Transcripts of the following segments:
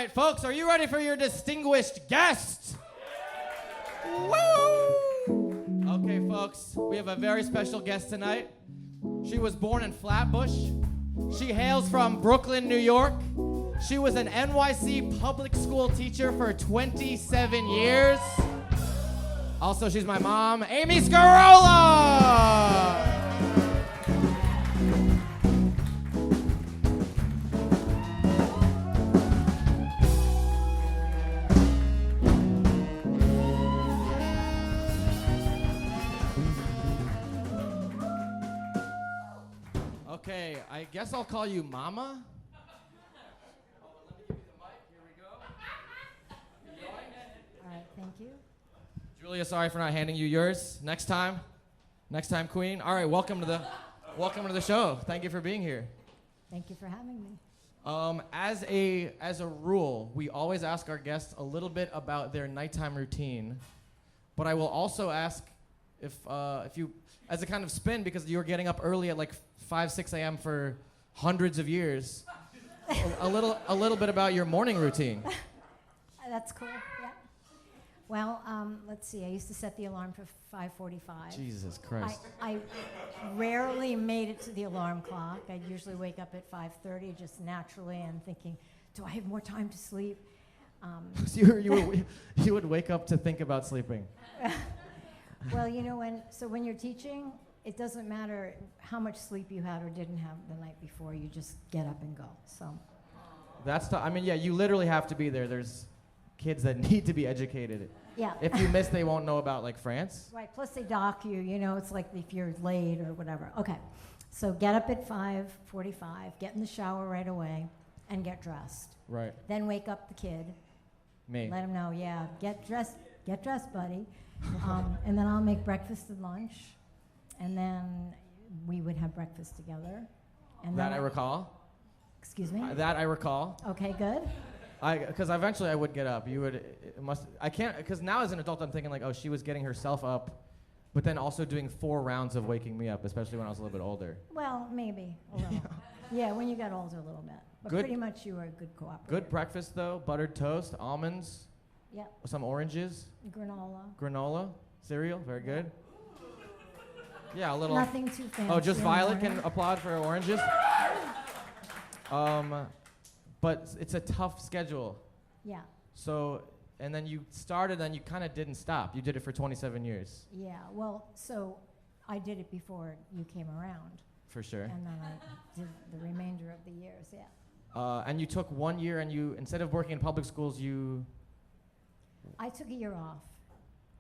right, folks, are you ready for your distinguished guest? Woo! Okay, folks, we have a very special guest tonight. She was born in Flatbush. She hails from Brooklyn, New York. She was an NYC public school teacher for 27 years. Also, she's my mom, Amy Scarola! Okay, I guess I'll call you Mama. Let me give you the mic. Here we go. All right, thank you. Julia, sorry for not handing you yours. Next time, Queen. All right, welcome to the show. Thank you for being here. Thank you for having me. As a rule, we always ask our guests a little bit about their nighttime routine, but I will also ask if you, as a kind of spin, because you're getting up early at like 5, 6 a.m. for hundreds of years, a little bit about your morning routine. That's cool. Yeah. Well, let's see. I used to set the alarm for 5:45. Jesus Christ. I rarely made it to the alarm clock. I'd usually wake up at 5:30, just naturally, and thinking, do I have more time to sleep? So you would wake up to think about sleeping. Well, you know, when you're teaching, it doesn't matter how much sleep you had or didn't have the night before. You just get up and go. So. I mean, yeah, you literally have to be there. There's kids that need to be educated. Yeah. If you miss, they won't know about like France. Right. Plus they dock you. You know, it's like if you're late or whatever. Okay. So get up at 5:45. Get in the shower right away, and get dressed. Right. Then wake up the kid. Me. Let him know. Yeah. Get dressed, buddy. And then I'll make breakfast and lunch, and then we would have breakfast together. And that I recall. Excuse me. That I recall. Okay. Good. Because eventually I would get up. I can't, because now as an adult I'm thinking like, oh, she was getting herself up, but then also doing 4 rounds of waking me up, especially when I was a little bit older. Well, maybe a little. Yeah, when you got older a little bit. But pretty much you were a good cooperator. Good breakfast though, buttered toast, almonds. Yep. Some oranges. Granola. Cereal, very good. Yeah, a little. Nothing too fancy. Oh, just Violet can applaud for oranges. But it's a tough schedule. Yeah. So, and then you started, and you kind of didn't stop. You did it for 27 years. Yeah, well, so I did it before you came around. For sure. And then I did the remainder of the years, yeah. And you took 1 year, and you, instead of working in public schools, I took a year off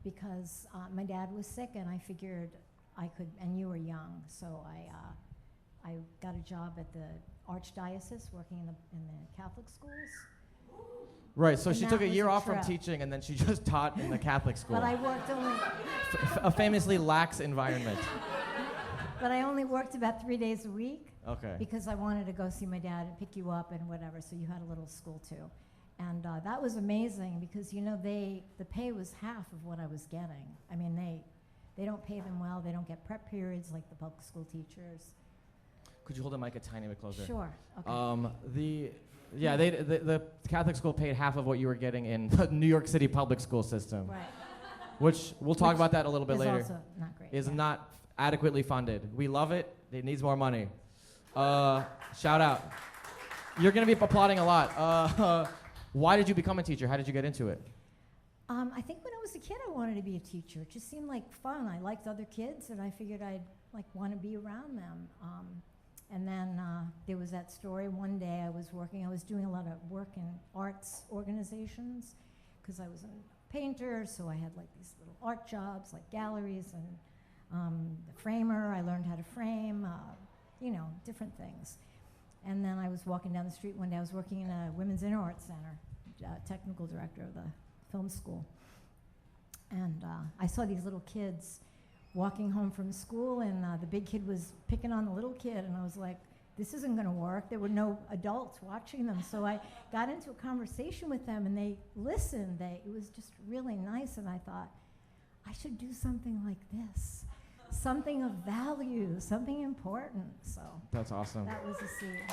because my dad was sick, and I figured I could, and you were young, so I got a job at the Archdiocese working in the Catholic schools. Right, so And she took a was year a off from trip. teaching, and then she just taught in the Catholic school. But I worked only, A famously lax environment. but I only worked about 3 days a week. Okay. Because I wanted to go see my dad and pick you up and whatever, so you had a little school too. And that was amazing because, you know, the pay was half of what I was getting. I mean, they don't pay them well. They don't get prep periods like the public school teachers. Could you hold the mic a tiny bit closer? Sure. Okay. The Catholic school paid half of what you were getting in the New York City public school system. Right. Which we'll talk about that a little bit later. Is also not great. Is not adequately funded. We love it. It needs more money. Shout out. You're going to be applauding a lot. Why did you become a teacher? How did you get into it? I think when I was a kid, I wanted to be a teacher. It just seemed like fun. I liked other kids, and I figured I'd want to be around them. And then there was that story. One day I was doing a lot of work in arts organizations because I was a painter, so I had like these little art jobs, like galleries and the framer. I learned how to frame, different things. And then I was walking down the street one day. I was working in a women's inner arts center, technical director of the film school. And I saw these little kids walking home from school, and the big kid was picking on the little kid, and I was like, this isn't going to work. There were no adults watching them. So I got into a conversation with them, and they listened. It was just really nice, and I thought, I should do something like this. Something of value, something important. So that's awesome. that was the seed.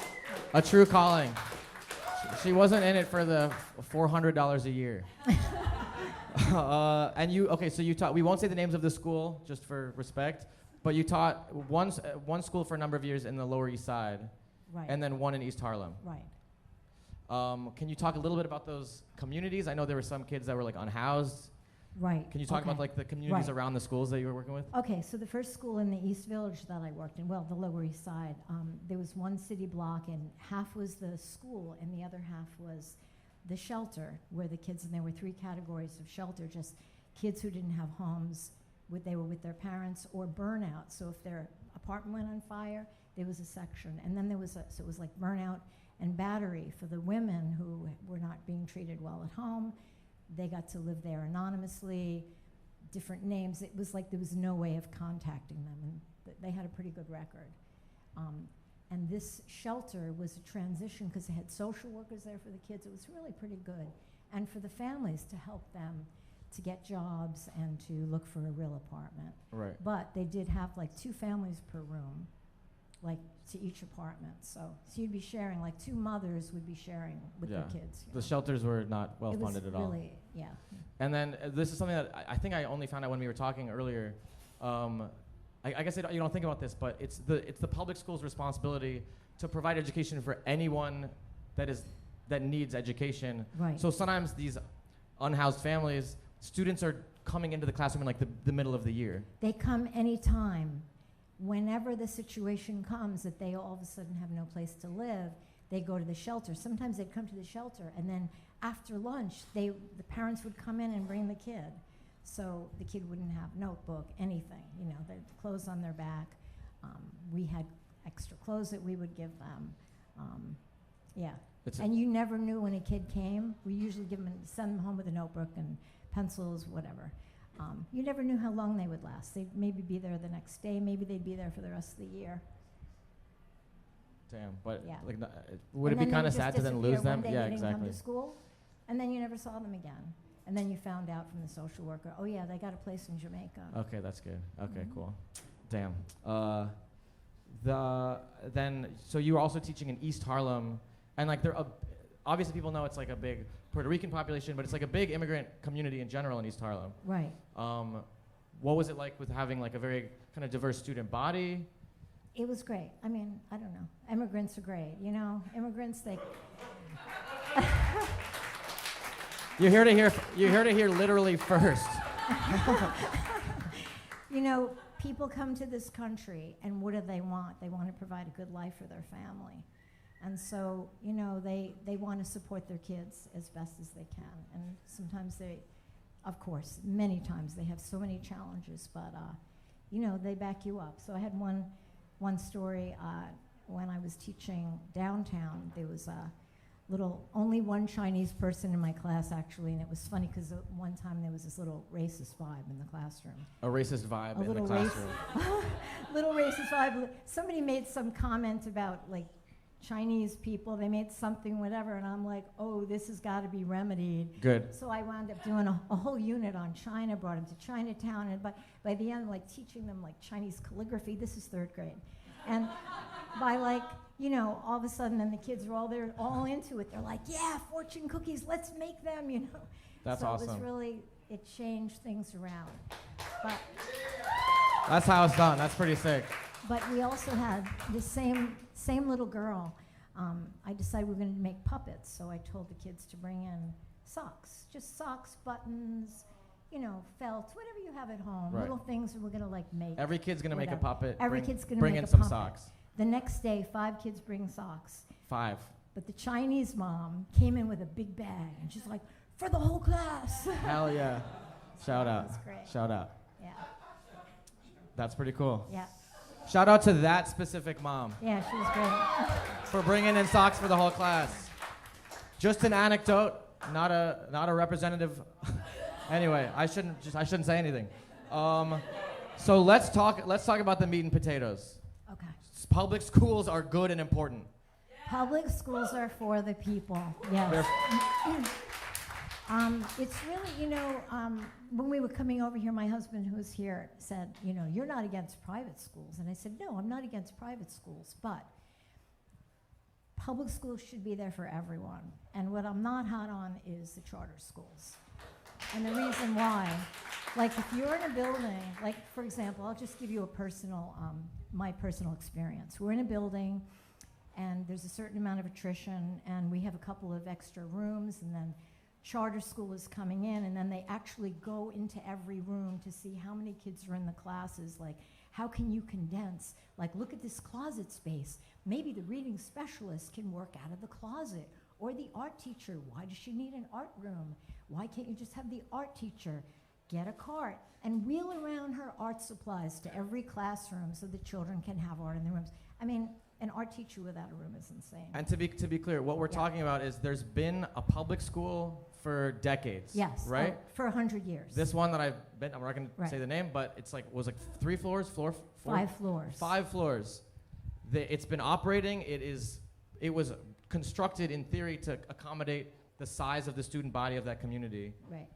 A true calling. She wasn't in it for the $400 a year. And so you taught, we won't say the names of the school, just for respect, but you taught one school for a number of years in the Lower East Side, Right. and then one in East Harlem. Right. Can you talk a little bit about those communities? I know there were some kids that were like unhoused. Right. Can you talk about like the communities Right. around the schools that you were working with? Okay, so the first school in the East Village that I worked in, well, the Lower East Side, there was one city block, and half was the school, and the other half was the shelter, where the kids, and there were 3 categories of shelter, just kids who didn't have homes, they were with their parents, or burnout. So if their apartment went on fire, there was a section. And then there was so it was like burnout and battery for the women who were not being treated well at home. They got to live there anonymously, different names. It was like there was no way of contacting them, and they had a pretty good record. And this shelter was a transition because they had social workers there for the kids. It was really pretty good. And for the families to help them to get jobs and to look for a real apartment. Right. But they did have like 2 families per room, like to each apartment. So you'd be sharing, like 2 mothers would be sharing with their kids. The shelters were not well funded at all. Really, yeah. And then this is something that I think I only found out when we were talking earlier. I guess you don't think about this, but it's the public school's responsibility to provide education for anyone that needs education. Right. So sometimes these unhoused families, students are coming into the classroom in like the middle of the year. They come anytime. Whenever the situation comes that they all of a sudden have no place to live, they go to the shelter. Sometimes they'd come to the shelter, and then after lunch, the parents would come in and bring the kid. So the kid wouldn't have notebook, anything, the clothes on their back. We had extra clothes that we would give them. And you never knew when a kid came. We usually send them home with a notebook and pencils, whatever. You never knew how long they would last. They'd maybe be there the next day. Maybe they'd be there for the rest of the year. Damn, but Yeah. would it be kind of sad to then lose them? One day Yeah, they didn't exactly. come to school, and then you never saw them again. And then you found out from the social worker, oh yeah, they got a place in Jamaica. Okay, that's good. Okay, Mhm. cool. Damn. So you were also teaching in East Harlem, and like obviously people know it's like a big Puerto Rican population, but it's like a big immigrant community in general in East Harlem. Right. What was it like with having like a very kind of diverse student body? It was great. I mean, I don't know. Immigrants are great, Immigrants, they... You're here to hear literally first. People come to this country, and what do they want? They want to provide a good life for their family. And so, they want to support their kids as best as they can. And sometimes of course, many times they have so many challenges, but, they back you up. So I had one story when I was teaching downtown. There was only one Chinese person in my class, actually, and it was funny because one time there was this little racist vibe in the classroom. A racist vibe in the classroom. Little racist vibe. Somebody made some comment about like Chinese people. They made something, whatever, and I'm like, oh, this has got to be remedied. Good. So I wound up doing a whole unit on China, brought them to Chinatown, and by the end, like teaching them like Chinese calligraphy. This is 3rd grade. And by all of a sudden, then the kids are all into it. They're like, yeah, fortune cookies, let's make them, That's so awesome. it was really, it changed things around. But that's how it's done. That's pretty sick. But we also had the same little girl. I decided we were going to make puppets, so I told the kids to bring in socks, just socks, buttons, felt, whatever you have at home, Right. little things that we're going to make. Every kid's gonna make a whatever. puppet. Every kid's going to bring make in a some puppet. socks. The next day, 5 kids bring socks. 5. But the Chinese mom came in with a big bag, and she's like, for the whole class. Hell yeah. Shout out. That's great. Shout out. Yeah, That's pretty coal. yeah, Shout out to that specific mom yeah, she was great. for bringing in socks for the whole class. Just an anecdote, not a representative. Anyway, I shouldn't say anything. So let's talk about the meat and potatoes. Okay. Public schools are good and important. Public schools are for the people, yes. It's really, when we were coming over here, my husband, who was here, said, you're not against private schools. And I said, no, I'm not against private schools, but public schools should be there for everyone. And what I'm not hot on is the charter schools. And the reason why, like if you're in a building, like for example, I'll just give you a personal, my personal experience. We're in a building and there's a certain amount of attrition and we have a couple of extra rooms and then charter school is coming in and then they actually go into every room to see how many kids are in the classes, like how can you condense, like look at this closet space. Maybe the reading specialist can work out of the closet. Or the art teacher, why does she need an art room? Why can't you just have the art teacher get a cart and wheel around her art supplies to every classroom so the children can have art in their rooms? I mean, an art teacher without a room is insane. And to be clear, what we're talking about is there's been a public school for decades. Yes, right? For 100 years. This one that I've been, I'm not going to say the name, but it's like, was like 3 floors, four? 5 floors. 5 floors. It's been operating. It was constructed in theory to accommodate the size of the student body of that community. Right.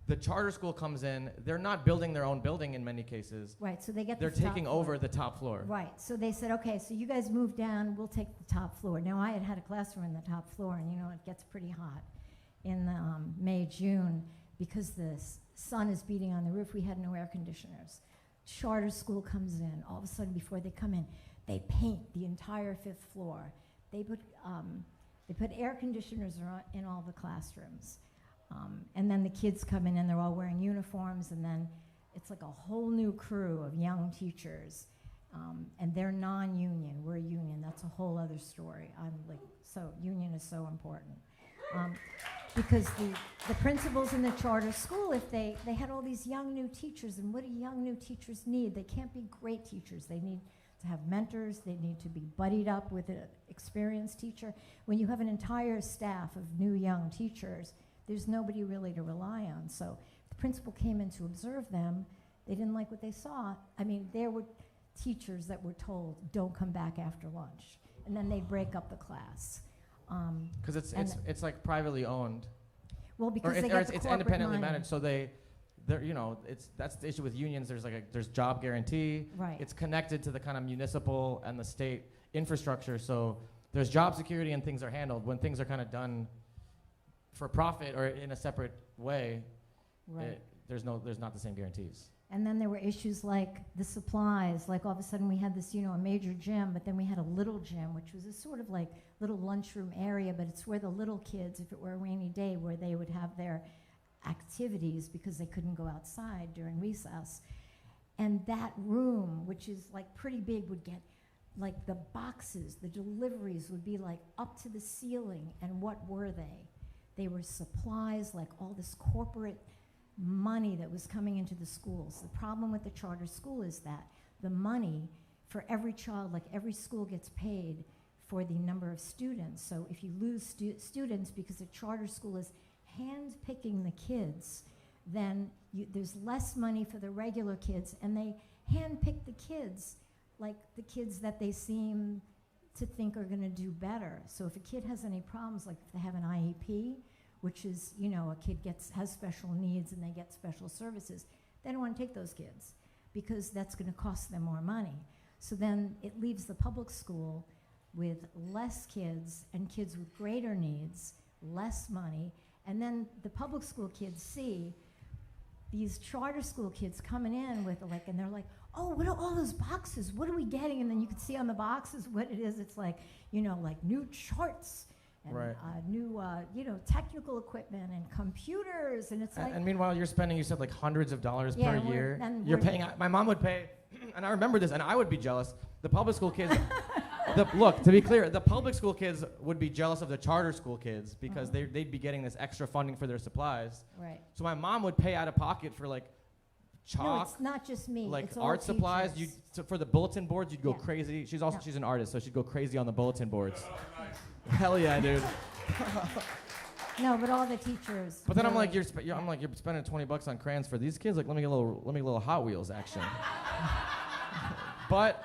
The charter school comes in, they're not building their own building in many cases. Right, so they get They're the top taking floor. over the top floor. Right, so they said, okay, so you guys move down, we'll take the top floor. Now I had a classroom in the top floor and you know, it gets pretty hot in the May, June, because the sun is beating on the roof. We had no air conditioners. Charter school comes in, all of a sudden before they come in, they paint the entire 5th floor. They put air conditioners in all the classrooms. And then the kids come in and they're all wearing uniforms and then it's like a whole new crew of young teachers. And they're non-union, we're union, that's a whole other story. So union is so important. Because the principals in the charter school, if they had all these young new teachers, and what do young new teachers need? They can't be great teachers, they need to have mentors, they need to be buddied up with an experienced teacher. When you have an entire staff of new young teachers, there's nobody really to rely on. So the principal came in to observe them, they didn't like what they saw. I mean, there were teachers that were told, don't come back after lunch. And then they'd break up the class. Because it's like privately owned. Well, because or they it, get or it's, the it's corporate independently money. managed, so they're you know, that's the issue with unions. There's job guarantee. Right. It's connected to the kind of municipal and the state infrastructure, so there's job security and things are handled. When things are kind of done for profit or in a separate way, Right. there's not the same guarantees. And then there were issues like the supplies, like all of a sudden we had this, a major gym, but then we had a little gym, which was a sort of like little lunchroom area, but it's where the little kids, if it were a rainy day, where they would have their activities because they couldn't go outside during recess. And that room, which is like pretty big, would get like the boxes, the deliveries would be like up to the ceiling. And what were they? They were supplies, like all this corporate money that was coming into the schools. The problem with the charter school is that the money for every child, like every school gets paid for the number of students. So if you lose students because the charter school is hand-picking the kids, then there's less money for the regular kids, and they hand-pick the kids, like the kids that they seem to think are gonna do better. So if a kid has any problems, like if they have an IEP, which is, a kid has special needs and they get special services, they don't want to take those kids because that's going to cost them more money. So then it leaves the public school with less kids and kids with greater needs, less money, and then the public school kids see these charter school kids coming in with and they're like, oh, what are all those boxes? What are we getting? And then you can see on the boxes what it is. It's like, like new charts. And Right. New, technical equipment and computers, and it's like. And meanwhile, you're spending, you said, like hundreds of dollars per year. You're we're paying. My mom would pay, and I remember this, and I would be jealous. The public school kids. Look, to be clear, the public school kids would be jealous of the charter school kids because they'd be getting this extra funding for their supplies. Right. So my mom would pay out of pocket for like chalk. No, it's not just me. Like it's all art supplies. teachers. For the bulletin boards, you'd go Yeah. crazy. She's an artist, so she'd go crazy on the bulletin boards. Hell yeah, dude. No, but all the teachers. But then I'm really- like, you're spending $20 on crayons for these kids. Like, let me get a little Hot Wheels action. But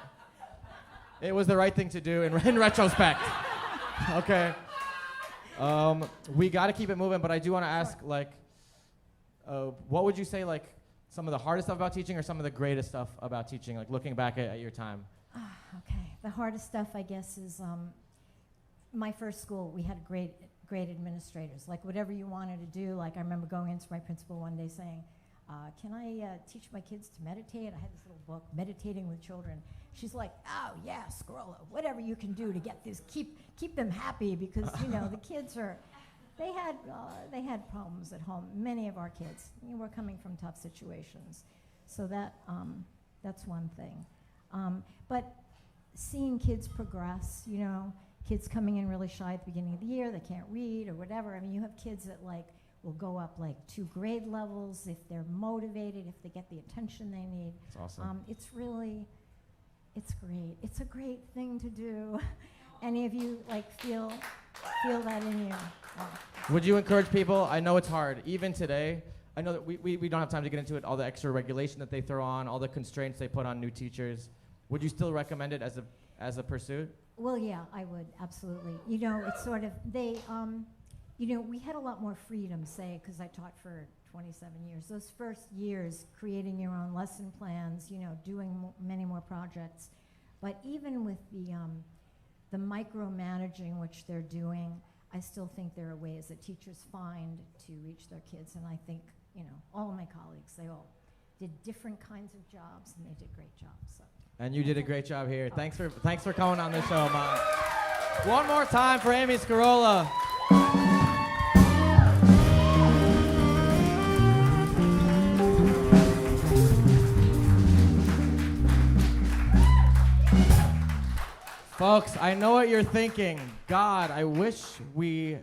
it was the right thing to do in retrospect. Okay. We got to keep it moving, but I do want to ask, what would you say, like, some of the hardest stuff about teaching or some of the greatest stuff about teaching, like looking back at your time? Okay. The hardest stuff, I guess, is my first school, we had great administrators. Like whatever you wanted to do, like I remember going into my principal one day saying, can I teach my kids to meditate? I had this little book, Meditating with Children. She's like, oh yeah, Scarella, whatever you can do to get this, keep them happy, because you know the kids are, they had problems at home. Many of our kids, were coming from tough situations, so that's one thing. But seeing kids progress, kids coming in really shy at the beginning of the year, they can't read or whatever. I mean, you have kids that will go up 2 grade levels if they're motivated, if they get the attention they need. That's awesome. It's great. It's a great thing to do. Any of you feel that in you? Wow. Would you encourage people? I know it's hard. Even today, I know that we don't have time to get into it, all the extra regulation that they throw on, all the constraints they put on new teachers. Would you still recommend it as a pursuit? Well, yeah, I would, absolutely. It's sort of, we had a lot more freedom, say, because I taught for 27 years. Those first years, creating your own lesson plans, doing many more projects. But even with the micromanaging which they're doing, I still think there are ways that teachers find to reach their kids. And I think, all of my colleagues, they all did different kinds of jobs, and they did great jobs. So. And you did a great job here. Thanks for coming on the show, Mom. One more time for Amy Scarola. Folks, I know what you're thinking. God, I wish we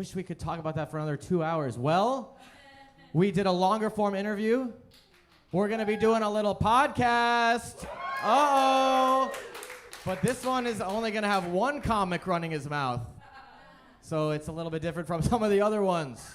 could talk about that for another 2 hours. Well, we did a longer form interview. We're going to be doing a little podcast. Uh-oh. But this one is only going to have one comic running his mouth. So it's a little bit different from some of the other ones.